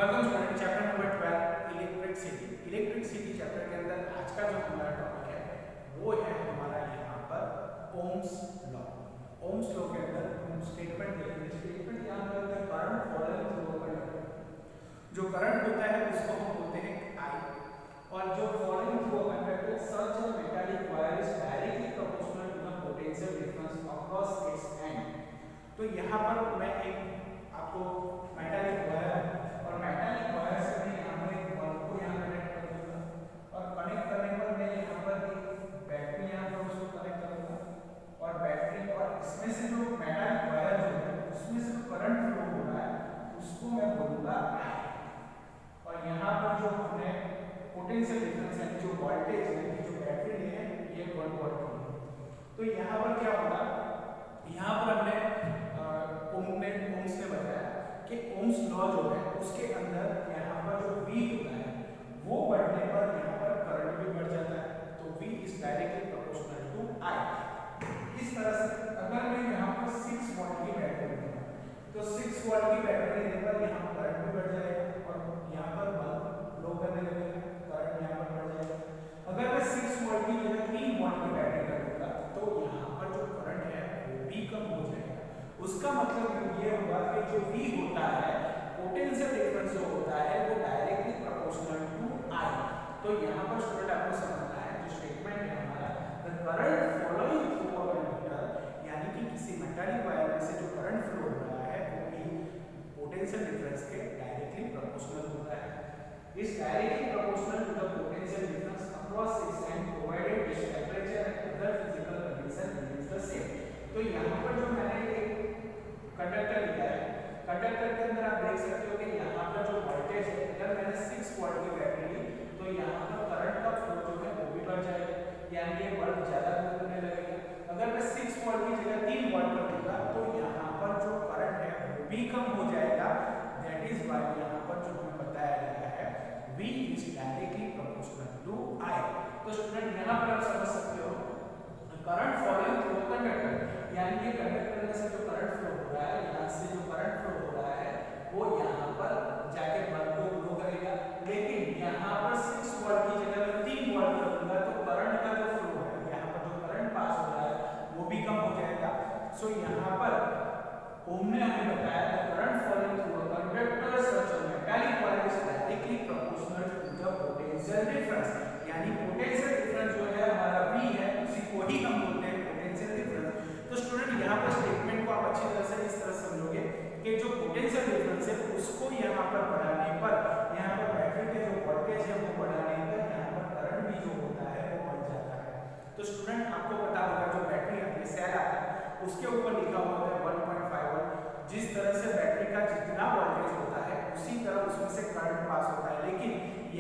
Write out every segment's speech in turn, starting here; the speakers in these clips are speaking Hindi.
Welcome student, chapter number 12 electricity. Electricity chapter के अंदर आज का जो हमारा टॉपिक है वो है हमारा यहाँ पर ओम्स लॉ। ओम्स लॉ के अंदर हम स्टेटमेंट देखेंगे। स्टेटमेंट यहाँ पर होता है current following through a conductor. जो करंट होता है उसको हम बोलते हैं आई, और जो following through a conductor such a metallic wire is directly proportional to the potential difference across its end. तो यहाँ पर मैं एक आपको मेटालिक वायर और मेटालिक वायर से मैं यहाँ पर एक बल्ब को यहाँ कनेक्ट कर दूंगा, और कनेक्ट करने पर मैं यहाँ पर एक बैटरी यहाँ पर उसको कनेक्ट करूंगा, और बैटरी और इसमें से जो मेटालिक वायर जो है उसमें से जो करंट फ्लो हो रहा है उसको मैं बोलूंगा I। और यहाँ पर जो हमने पोटेंशियल डिफरेंस है, जो वोल्टेज है, जो बैटरी है, ये 1 वोल्ट है। तो यहाँ पर क्या होगा, यहाँ पर हमने ओम्स ने बताया कि ओम्स लॉ जो है उसके अंदर यहाँ पर जो V होता है वो बढ़ने पर यहाँ पर करंट भी बढ़ जाता है। तो V is directly proportional to I। इस तरह से अगर मैं यहाँ पर 6 वोल्ट की बैटरी लूंगा तो 6 वोल्ट की बैटरी लेने पर यहाँ करंट भी बढ़ जाएगा और यहाँ पर बल्ब ग्लो करने लगेगा, करंट यहाँ पर बढ़ जाएगा। अगर मैं 6 वोल्ट की जगह 3 वोल्ट की बैटरी रखूंगा तो यहाँ पर जो करंट है वो भी कम हो जाएगा। उसका मतलब ये हुआ कि जो V होता है, पोटेंशियल डिफरेंस जो होता है वो डायरेक्टली प्रोपोर्शनल टू I। तो यहाँ पर स्टूडेंट आपको समझना है जो स्टेटमेंट है हमारा, the current flowing through a conductor, यानी कि किसी मेटालिक वायर में से जो करंट फ्लो हो रहा है वो भी पोटेंशियल डिफरेंस के डायरेक्टली प्रोपोर्शनल होता है। इस directly proportional to the potential difference across its end provided its temperature and other physical condition remains the same. तो यहाँ पर जो मैंने एक कंडक्टर लिया है, कंडक्टर के अंदर आप देख सकते हो कि यहाँ पर जो वोल्टेज है, अगर मैंने 6 वोल्ट की बैटरी ली तो यहाँ पर करंट का फ्लो जो है वो भी बढ़ जाएगा, यानी ये बल्ब ज्यादा ग्लो करने लगेगा। अगर मैं 6 वोल्ट की जगह 3 वोल्ट कर दूंगा तो यहाँ पर जो करंट है वो भी कम हो जाएगा। दैट इज व्हाई यहाँ पर जो हमें बताया गया है V is directly proportional to I। तो स्टूडेंट यहाँ पर आप समझ सकते हो करंट फॉलोइंग थ्रू कंडक्टर, यानी कि कंडक्टर में से जो करंट फ्लो हो रहा है, यहाँ से जो करंट फ्लो हो रहा है वो यहाँ पर जाके बल्ब को ग्लो करेगा। लेकिन यहाँ पर 6 वोल्ट की जगह मैं 3 वोल्ट रखूंगा तो करंट का जो फ्लो है, यहाँ पर जो करंट पास हो रहा है वो भी कम हो जाएगा। सो यहाँ पर ओम ने हमें बताया current following through a conductor such a metallic wire is directly proportional to the potential difference, यानी पोटेंशियल डिफरेंस जो है हमारा V है उसी को ही हम बोलते हैं पोटेंशियल डिफरेंस। तो स्टूडेंट यहाँ पर स्टेटमेंट को आप अच्छी तरह से इस तरह समझोगे कि जो पोटेंशियल डिफरेंस है उसको यहाँ पर बढ़ाने पर, यहाँ पर बैटरी के जो वोल्टेज है वो बढ़ाने पर यहाँ पर करंट भी जो होता है वो बढ़ जाता है। तो स्टूडेंट आपको पता होगा जो बैटरी आती है, सेल आता है, उसके ऊपर लिखा हुआ है 1.5 वोल्ट। जिस तरह से बैटरी का जितना वोल्टेज होता है उसी तरह उसमें से करंट पास होता है, लेकिन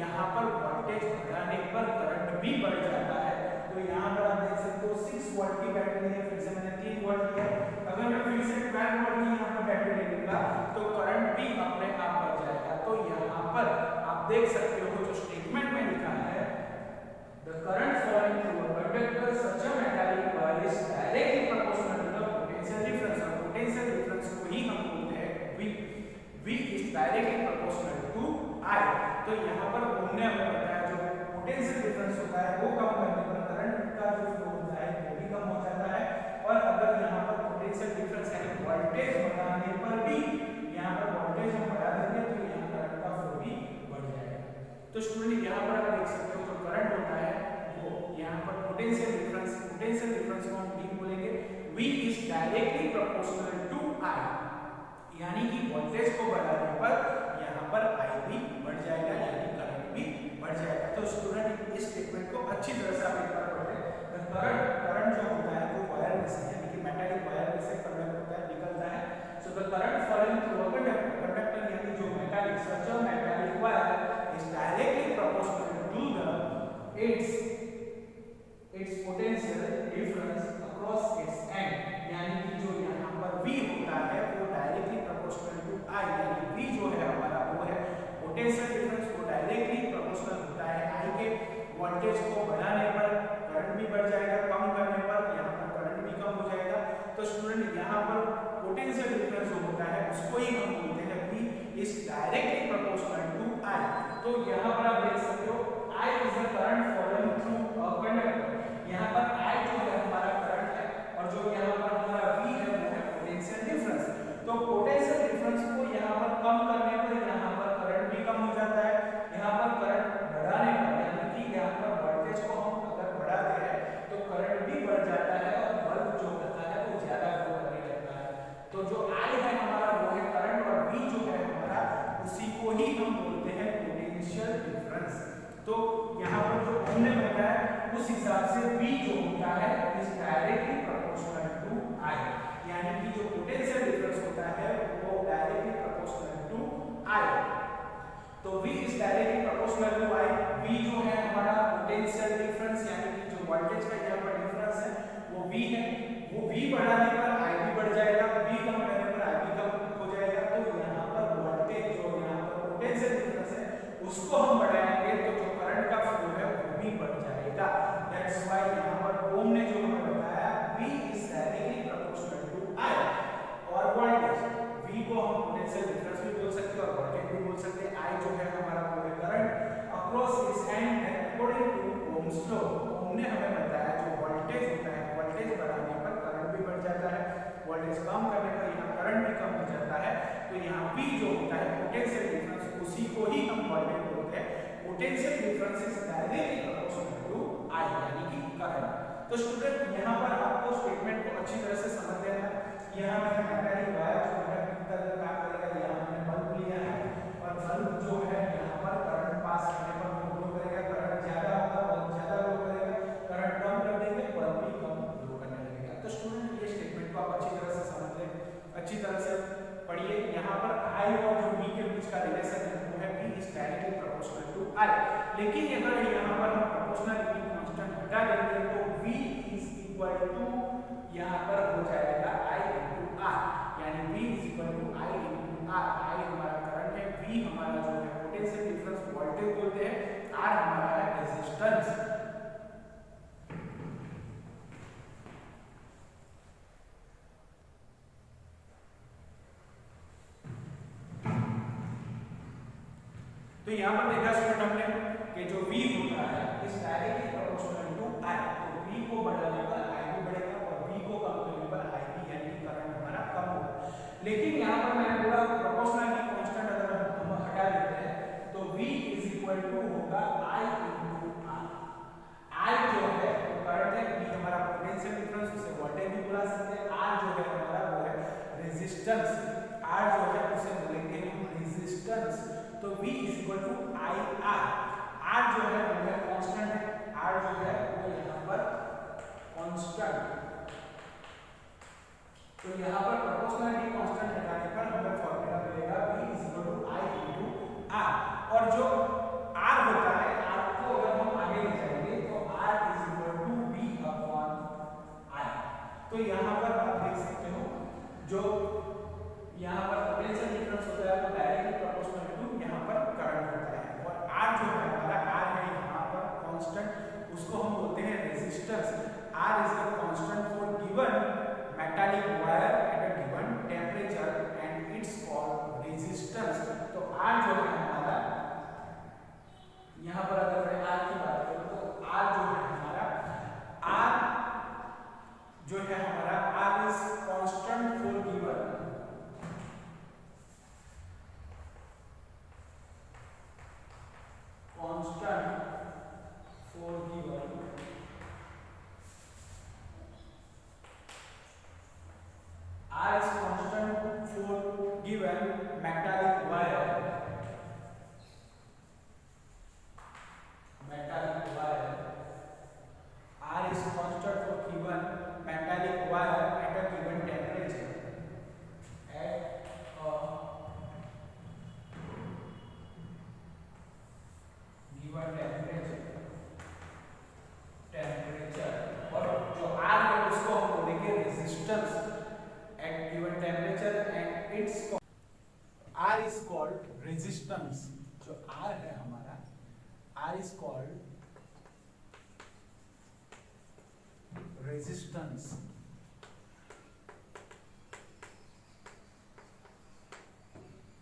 यहाँ पर वोल्टेज बढ़ाने पर करंट भी बढ़ जाता है। तो यहाँ पर आप देख सकते हो 6 वोल्ट की बैटरी है, फिर से मैंने 3 वोल्ट लिया। अगर मैं फिर से 12 वोल्ट की यहाँ पर बैटरी ले लूंगा तो करंट भी अपने आप बढ़ जाएगा। तो यहाँ पर आप देख सकते हो जो स्टेटमेंट में लिखा है, the current flowing through a conductor such a metallic wire is directly proportional to the potential difference. और पोटेंशियल डिफरेंस को ही हम बोलते हैं V is directly proportional to I। तो यहाँ पर हमने हमें बताया जो पोटेंशियल डिफरेंस होता है वो कम करने पर करंट का जो फ्लो होता है वो भी कम हो जाता है, और अगर यहाँ पर पोटेंशियल डिफरेंस यानी वोल्टेज बढ़ाने पर भी यहाँ पर वोल्टेज हम बढ़ा देंगे तो यहाँ करंट का फ्लो भी बढ़ जाएगा। तो स्टूडेंट यहाँ पर आप देख सकते हो जो करंट होता है वो यहाँ पर पोटेंशियल डिफरेंस को हम V बोलेंगे। V is directly proportional to I, यानी कि वोल्टेज को बढ़ाने पर यहाँ पर I भी बढ़ जाएगा, यानी करंट भी बढ़ जाएगा। तो स्टूडेंट इस स्टेटमेंट को अच्छी तरह से आप एक बार पढ़ लें। करंट जो होता है वो वायर में से, यानी कि मेटालिक वायर में से कंडक्ट होता है, निकलता है। So the current flowing through a conductor, यानी जो metallic such a metallic wire is directly proportional to the its potential difference across its end, यानी कि जो यहाँ पर V होता है वो डायरेक्टली प्रोपोर्शनल टू I, यानी V जो है हमारा वो है पोटेंशियल डिफरेंस, वो डायरेक्टली प्रोपोर्शनल होता है I के। वोल्टेज को बढ़ाने पर करंट भी बढ़ जाएगा, कम करने पर यहाँ पर करंट भी कम हो जाएगा। तो स्टूडेंट यहाँ पर पोटेंशियल डिफरेंस जो होता है उसको ही हम बोलते हैं V इज डायरेक्टली प्रोपोर्शनल हिसाब से V जो होता है is directly proportional to I, यानी कि जो पोटेंशियल डिफरेंस होता है वो डायरेक्टली प्रोपोर्शनल टू I। तो V is directly proportional to I। V जो है हमारा पोटेंशियल डिफरेंस यानी कि जो वोल्टेज का यहाँ पर डिफरेंस है वो V है। वो V बढ़ाने पर I भी बढ़ जाएगा, V कम करने पर I भी कम हो जाएगा। तो यहाँ पर वोल्टेज जो यहाँ पर पोटेंशियल डिफरेंस है उसको हम बढ़ाएंगे तो जो करंट का फ्लो है वो भी बढ़ जाएगा। दैट्स व्हाई यहाँ पर ओम ने जो हमें बताया V is directly proportional to I। और वोल्टेज V को हम पोटेंशियल डिफरेंस भी बोल सकते हैं और वोल्टेज भी बोल सकते हैं। I जो है हमारा वो current across this and according to Ohm's law. Ohm ने हमें बताया जो वोल्टेज होता है वोल्टेज बढ़ाने पर करंट भी बढ़ जाता है, वोल्टेज कम करने पर यहाँ करंट भी कम हो जाता है। तो यहाँ P जो होता है पोटेंशियल डिफरेंस उसी को ही हम वोल्टेज बोलते हैं। Potential difference is directly proportional to I यानी कि करंट। तो स्टूडेंट यहाँ पर आपको स्टेटमेंट को अच्छी तरह से समझ लेना है। यहाँ मैंने मैकेनिक वायर जो है कितना काम करेगा, यहाँ मैंने बल्ब लिया है और बल्ब जो है यहाँ पर करंट पास करने पर वो ग्लो करेगा। करंट ज्यादा होगा बल्ब ज्यादा ग्लो करेगा, करंट कम कर देंगे बल्ब भी कम ग्लो करने लगेगा। तो स्टूडेंट ये स्टेटमेंट को आप अच्छी तरह से समझ लें, अच्छी तरह से पढ़िए। यहाँ पर I और जो V के बीच का रिलेशन है वो है V is directly proportional to I। लेकिन अगर यहाँ पर हम प्रोपोर्शनलिटी कांस्टेंट हटा देंगे तो V इज इक्वल टू यहाँ पर हो जाएगा I into R, यानी V is equal to I into R। I हमारा करंट है, V हमारा जो है पोटेंशियल डिफरेंस वोल्टेज बोलते हैं, R हमारा है रेजिस्टेंस। तो यहाँ पर देखा स्टूडेंट हमने कि जो V होता है इस डायरेक्टली प्रोपोर्शनल टू I। तो V को बढ़ाने पर I भी बढ़ेगा और V को कम करने पर I भी यानी कि करंट हमारा कम होगा। लेकिन यहाँ पर मैंने बोला प्रोपोर्शनलिटी कांस्टेंट अगर हम हटा देते हैं तो V इज इक्वल टू होगा I into R। I जो है वो करंट है, V हमारा पोटेंशियल डिफरेंस उसे वोल्टेज भी बुला सकते हैं। R जो है हमारा वो है रेजिस्टेंस, R जो है उसे बोलेंगे हम रेजिस्टेंस। तो V is equal to IR। R जो है वो है कांस्टेंट है, R जो है वो यहाँ पर कांस्टेंट। तो यहाँ पर प्रोपोर्शनलिटी कांस्टेंट हटाने पर हमें फार्मूला मिलेगा V is equal to I into R। और जो R होता है R को अगर हम आगे ले जाएंगे तो R is equal to V upon I। तो यहाँ पर आप देख सकते हो जो यहाँ पर पोटेंशियल डिफरेंस होता है वो डायरेक्टली प्रोपोर्शनल टू यहाँ पर करंट होता है। और R जो है हमारा R है यहाँ पर कांस्टेंट, उसको हम बोलते हैं resistance. R is the constant for given metallic wire at a given temperature and it's called resistance. तो R जो है हमारा यहाँ पर अगर मैं R की बात करूँ तो R जो है हमारा R जो है हमारा R is constant for given constant for given R is constant for given metallic wire, metallic wire। R is constant for given metallic wire at a given temperature, at a given temperature. और जो R है उसको हम बोलेंगे resistance at given temperature and it's R is called resistance. जो R है हमारा R इज कॉल्ड रेजिस्टेंस।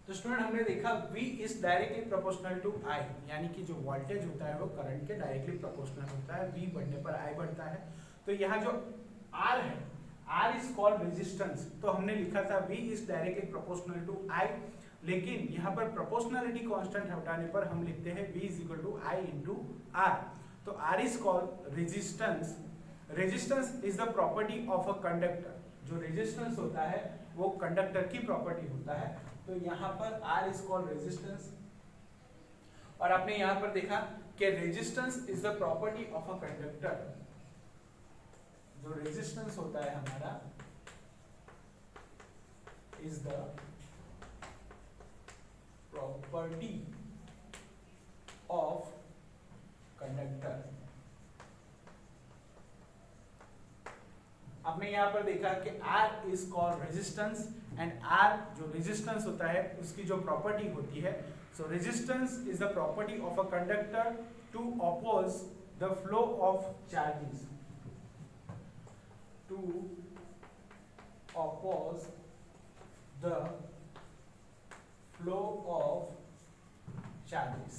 तो स्टूडेंट हमने देखा V is directly proportional to I, यानी कि जो वोल्टेज होता है वो करंट के डायरेक्टली प्रोपोर्शनल होता है। V बढ़ने पर I बढ़ता है। तो यहाँ जो R है R इज कॉल्ड रेजिस्टेंस। तो हमने लिखा था V is directly proportional to I, लेकिन यहाँ पर प्रोपोर्शनलिटी कांस्टेंट हटाने पर हम लिखते हैं V is equal to I into R। तो R is called resistance. Resistance is the property of a conductor. जो रेजिस्टेंस होता है वो कंडक्टर की प्रॉपर्टी होता है। तो यहाँ पर R इज कॉल्ड रेजिस्टेंस और आपने यहां पर देखा कि resistance is the property of a conductor. जो रेजिस्टेंस होता है हमारा is the property of conductor. आपने यहां पर देखा कि R is called resistance and R जो रेजिस्टेंस होता है उसकी जो प्रॉपर्टी होती है, so resistance is the property of a conductor to oppose the flow of charges, to oppose the flow of charges।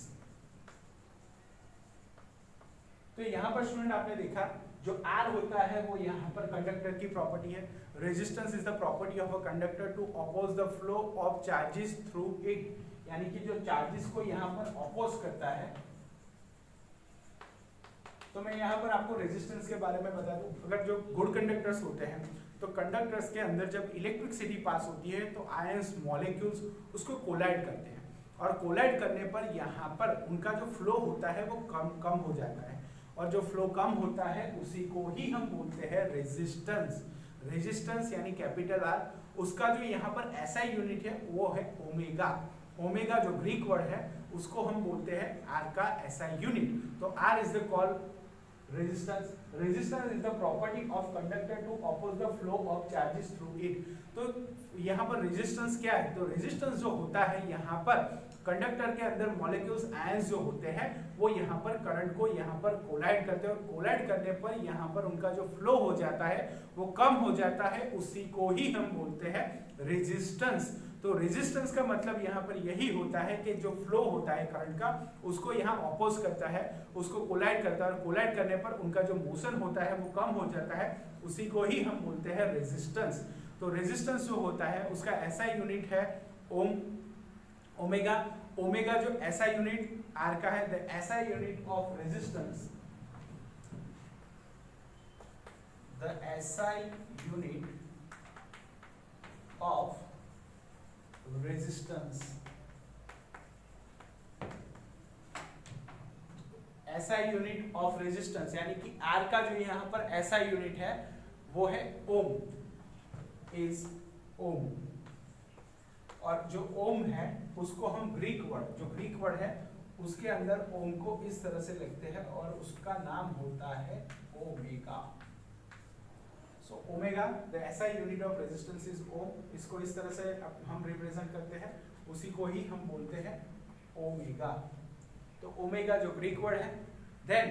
तो यहां पर स्टूडेंट आपने देखा जो R होता है वो यहां पर कंडक्टर की प्रॉपर्टी है। Resistance is the property of a conductor to oppose the flow of charges through it, यानी कि जो चार्जेस को यहां पर अपोज करता है। तो मैं यहां पर आपको रेजिस्टेंस के बारे में बता दूं, अगर जो गुड कंडक्टर्स होते हैं तो कंडक्टर्स के अंदर जब इलेक्ट्रिसिटी पास होती है तो आयंस मॉलिक्यूल्स उसको कोलाइड करते हैं, और कोलाइड करने पर यहाँ पर उनका जो फ्लो होता है वो कम हो जाता है, और जो फ्लो कम होता है उसी को ही हम बोलते हैं रेजिस्टेंस। रेजिस्टेंस यानी कैपिटल R, उसका जो यहाँ पर SI यूनिट है वो है ओमेगा। ओमेगा जो ग्रीक वर्ड है उसको हम बोलते हैं R का SI यूनिट। तो R is the called resistance. Resistance is the property of conductor to oppose the flow of charges through it. तो यहाँ पर रेजिस्टेंस क्या है? तो रेजिस्टेंस जो होता है यहाँ पर कंडक्टर के अंदर मॉलिक्यूल्स आयंस जो होते हैं वो यहाँ पर करंट को यहाँ पर कोलाइड करते हैं, और कोलाइड करने पर यहाँ पर उनका जो फ्लो हो जाता है वो कम हो जाता है, उसी को ही हम बोलते हैं रेजिस्टेंस। तो रेजिस्टेंस का मतलब यहाँ पर यही होता है कि जो फ्लो होता है करंट का उसको यहाँ अपोज करता है, उसको कोलाइड करता है, और कोलाइड करने पर उनका जो मोशन होता है वो कम हो जाता है, उसी को ही हम बोलते हैं रेजिस्टेंस। तो रेजिस्टेंस जो होता है उसका SI यूनिट है ओम, ओमेगा। ओमेगा जो SI यूनिट R का है, the SI unit of resistance, the SI unit of resistance, SI unit of resistance यानी कि R का जो यहाँ पर SI यूनिट है वो है ओम, इज ओम। और जो ओम है उसको हम ग्रीक वर्ड, जो ग्रीक वर्ड है उसके अंदर ओम को इस तरह से लिखते हैं और उसका नाम होता है omega. So omega the SI unit of resistance is ohm. इसको इस तरह से हम रिप्रेजेंट करते हैं, उसी को ही हम बोलते हैं ओमेगा। तो ओमेगा जो ग्रीक वर्ड है। Then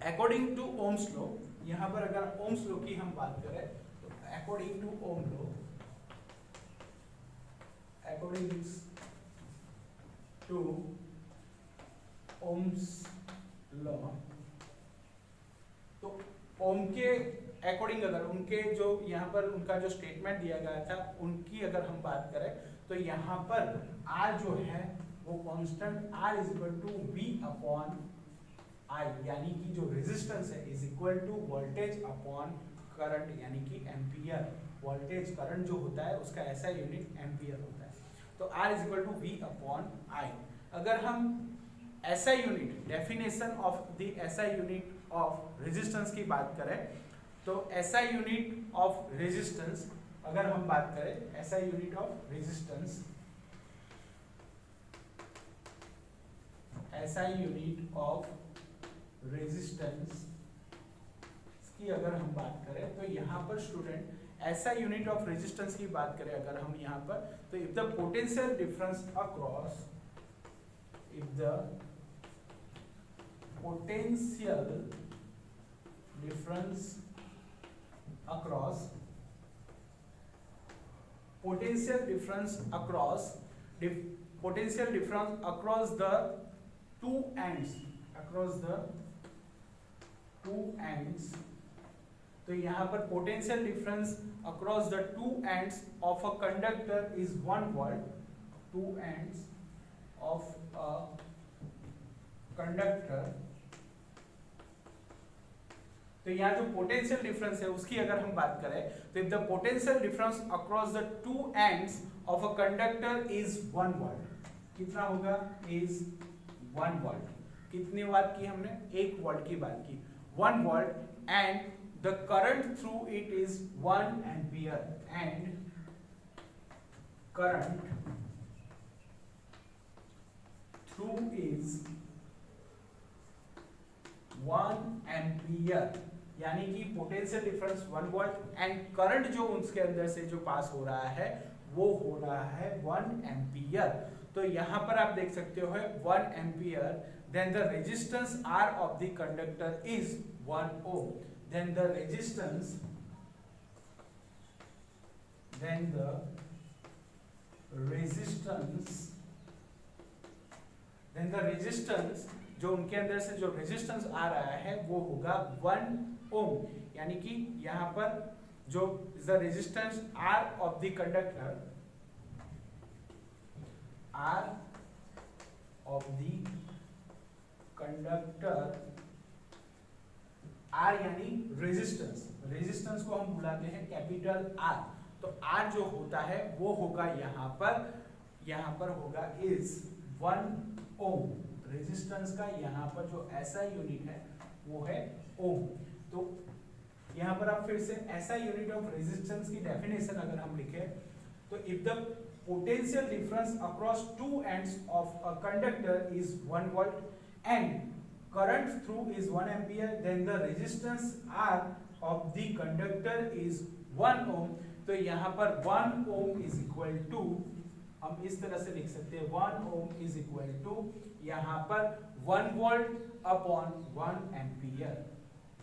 according to Ohm's law, यहाँ पर अगर ओम्स लॉ की हम बात करें तो according to Ohm law, according to Ohm's law, तो ओम के अकॉर्डिंग अगर उनके जो यहाँ पर उनका जो स्टेटमेंट दिया गया था उनकी अगर हम बात करें तो यहाँ पर R जो है वो constant R is equal to V upon I, यानी कि जो रेजिस्टेंस है is equal to voltage upon current, यानी कि एम्पियर। वोल्टेज करंट जो होता है उसका SI यूनिट एम्पियर होता है। तो R is equal to V upon I। अगर हम SI unit, definition of the SI unit of resistance की बात करें तो SI यूनिट ऑफ रेजिस्टेंस, अगर हम बात करें SI unit of resistance, SI unit of resistance की अगर हम बात करें तो यहाँ पर student SI unit of resistance की बात करें अगर हम यहाँ पर, तो if the potential difference across, if the potential difference across potential difference across the two ends, across the two ends, तो यहाँ पर potential difference across the two ends of a conductor is 1 volt, two ends of a conductor, तो यहाँ जो पोटेंशियल डिफरेंस है उसकी अगर हम बात करें तो if the potential difference across the two ends of a conductor is 1 volt, कितना होगा? Is 1 volt. कितनी बात की हमने? 1 वोल्ट की बात की। 1 volt and the current through it is 1 ampere and current through is 1 ampere, यानी कि potential difference 1 volt and current जो उसके अंदर से जो पास हो रहा है वो हो रहा है 1 एम्पियर। तो यहां पर आप देख सकते हो 1 ampere, then the resistance R of the conductor is 1 ohm, then the resistance जो उनके अंदर से जो रेजिस्टेंस आ रहा है वो होगा 1 ओम, यानी कि यहां पर जो the resistance R of the conductor, R यानी रेजिस्टेंस को हम बुलाते हैं कैपिटल आर। तो आर जो होता है वो होगा यहां पर होगा इज 1 ओम। रेजिस्टेंस का यहाँ पर जो ऐसा यूनिट है वो है ओम। तो यहाँ पर आप फिर से ऐसा यूनिट ऑफ रेजिस्टेंस की डेफिनेशन अगर हम लिखें तो if the potential difference across two ends of a conductor is 1 volt and current through is 1 ampere, then the resistance R of the conductor is 1 ohm. तो यहाँ पर 1 ओम इज इक्वल टू, हम इस तरह से लिख सकते हैं 1 ओम इज इक्वल टू यहाँ पर 1 volt upon 1 ampere,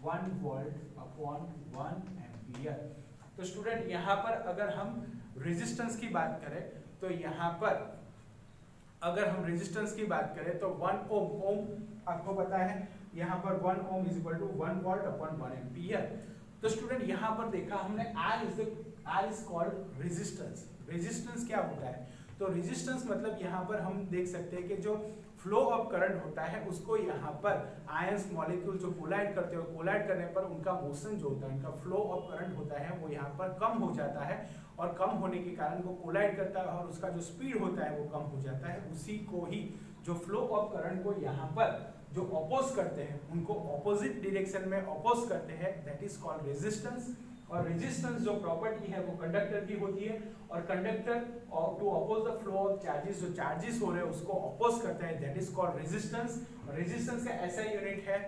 1 volt upon 1 ampere. तो स्टूडेंट यहाँ पर अगर हम रेजिस्टेंस की बात करें तो यहाँ पर अगर हम रेजिस्टेंस की बात करें तो 1 ओम आपको पता है यहाँ पर 1 ohm is equal to 1 volt upon 1 ampere. तो स्टूडेंट यहाँ पर देखा हमने R इज कॉल्ड रेजिस्टेंस क्या होता है? तो रेजिस्टेंस मतलब यहाँ पर हम देख सकते हैं कि जो फ्लो ऑफ करंट होता है उसको यहाँ पर आयंस मॉलिक्यूल जो कोलाइड करते हैं, कोलाइड करने पर उनका मोशन जो होता है, उनका फ्लो ऑफ करंट होता है वो यहाँ पर कम हो जाता है और कम होने के कारण वो कोलाइड करता है और उसका जो स्पीड होता है वो कम हो जाता है। उसी को ही जो फ्लो ऑफ करंट को यहाँ पर जो अपोज करते हैं उनको ऑपोजिट डायरेक्शन में अपोज करते हैं, दैट इज कॉल्ड रेजिस्टेंस। और रेजिस्टेंस जो प्रॉपर्टी है वो कंडक्टर की होती है और conductor to oppose the flow of charges, जो चार्जेस हो रहे हैं उसको अपोज करता है, that is called resistance. Resistance का ऐसा यूनिट है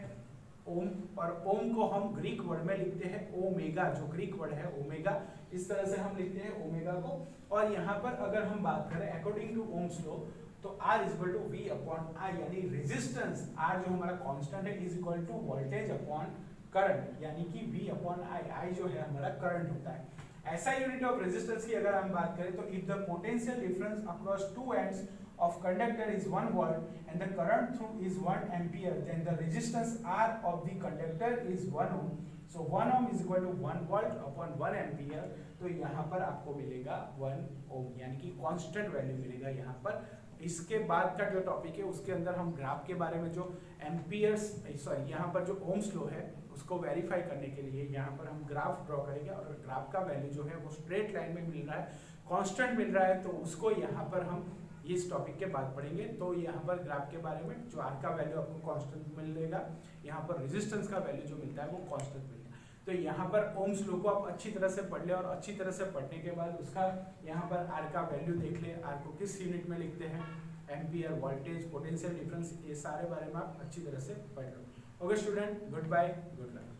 ओम, और ओम को हम ग्रीक वर्ड में लिखते हैं ओमेगा, जो ग्रीक वर्ड है ओमेगा, इस तरह से हम लिखते हैं ओमेगा को। और यहाँ पर अगर हम बात करें अकॉर्डिंग टू ओम्स लॉ तो R is equal to V upon I, यानी रेजिस्टेंस R जो हमारा कांस्टेंट है is equal to voltage upon current, यानी कि V अपॉन I जो है हमारा करंट होता है। ऐसा यूनिट ऑफ रेजिस्टेंस की अगर हम बात करें तो if the potential difference across two ends of conductor is 1 volt and the current through is 1 ampere, then the resistance R of the conductor is 1 ohm. So 1 ohm is equal to 1 volt upon 1 ampere. तो यहाँ पर आपको मिलेगा 1 ohm, यानी कि कांस्टेंट वैल्यू मिलेगा यहाँ पर। इसके बाद का जो टॉपिक है उसके अंदर हम ग्राफ के बारे में, जो एम्पियर्स सॉरी यहाँ पर जो ओम्स लॉ है उसको वेरीफाई करने के लिए यहाँ पर हम ग्राफ ड्रॉ करेंगे और ग्राफ का वैल्यू जो है वो स्ट्रेट लाइन में मिल रहा है, कांस्टेंट मिल रहा है, तो उसको यहाँ पर हम इस टॉपिक के बाद पढ़ेंगे। तो यहाँ पर ग्राफ के बारे में जो आर का वैल्यू आपको कांस्टेंट मिलेगा, यहाँ पर रेजिस्टेंस का वैल्यू जो मिलता है वो कांस्टेंट मिलेगा। तो यहाँ पर ओम्स लॉ को आप अच्छी तरह से पढ़ ले और अच्छी तरह से पढ़ने के बाद उसका यहाँ पर आर का वैल्यू देख ले, आर को किस यूनिट में लिखते हैं, एम्पियर, वोल्टेज, पोटेंशियल डिफरेंस, ये सारे बारे में आप अच्छी तरह से पढ़ लो। Okay student, goodbye, good luck.